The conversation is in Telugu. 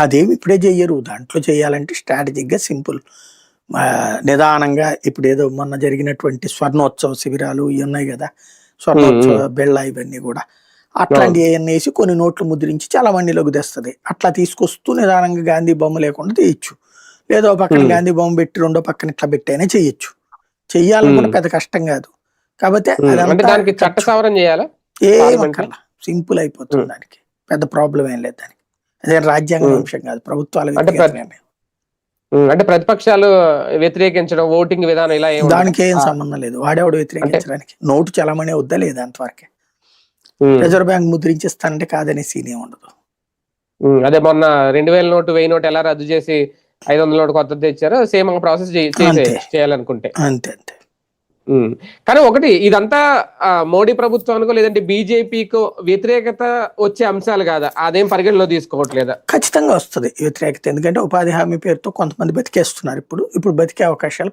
అదేమి ఇప్పుడే చెయ్యరు. దాంట్లో చేయాలంటే స్ట్రాటజిక్‌గా సింపుల్. నిదానంగా ఇప్పుడేదో మొన్న జరిగినటువంటి స్వర్ణోత్సవ శిబిరాలు ఇయి ఉన్నాయి గదా! హ్మ్. స్వర్ణోత్సవ హ్మ్. బిళ్ళ ఇవన్నీ గూడా. అవును. అట్లాంటియేయన్నేసి కొన్ని నోట్లు ముద్రించి చాలా మందిలోకి తెస్తది. అట్లా తీసుకొస్తూ నిదానంగా గాంధీ బొమ్మ లేకుండా తీయొచ్చు. లేదా ఓ పక్కన హ్మ్. గాంధీ బొమ్మ పెట్టి రెండో పక్కన ఇట్లా పెట్టైనా చెయ్యొచ్చు. చెయ్యాలనుకున్న హ్మ్. పెద్ద కష్టం గాదు. కాపోతే హ్మ్. అంటే అదంతా దానికి చట్ట ఖర్చు. సవరణ జేయాలా? పార్లమెంట్‌లో? ఏమక్కర్లా. సింపుల్ అయిపోతుంది హ్మ్. దానికి. పెద్ద ప్రాబ్లమ్ ఏం లేదు దానికి. అదేం రాజ్యాంగం హ్మ్. అంశం గాదు. ప్రభుత్వాల అంటే వ్యక్తిగత నిర్ణయం. అంటే ప్రతిపక్షాలు వ్యతిరేకించడం, ఓటింగ్ విధానం ఇలా ఏమి ఉండదా? దానికేం సంబంధం లేదు. వాడెవడు అంటే వ్యతిరేకించడానికి. నోటు చలామణి అవుద్దా లేదా అంతవరకే. హ్మ్. రిజర్వ్ బ్యాంక్ ముద్రించిస్తానంటే కాదనే సీనేం ఉండదు. అదే మొన్న 2000 నోటు, 1000 నోటు ఎలా రద్దు చేసి 500 నోటు కొత్తది తెచ్చారో సేమ్ ఆ ప్రాసెస్ అంతే. చేసేయొచ్చు చేయాలనుకుంటే. అంతే. అంతే. హ్మ్. కానీ ఒకటి ఇదంతా మోడీ ప్రభుత్వానికో లేదంటే బీజేపీకో వ్యతిరేకత వచ్చే అంశాలు గాదా? అదేం పరిగణలో తీసుకోవట్లేదా? ఖచ్చితంగా వస్తది వ్యతిరేకత. ఎందుకంటే ఉపాధి హామీ పేరుతో కొంతమంది బతికేస్తున్నారిప్పుడు. ఇప్పుడు బతికే అవకాశాలు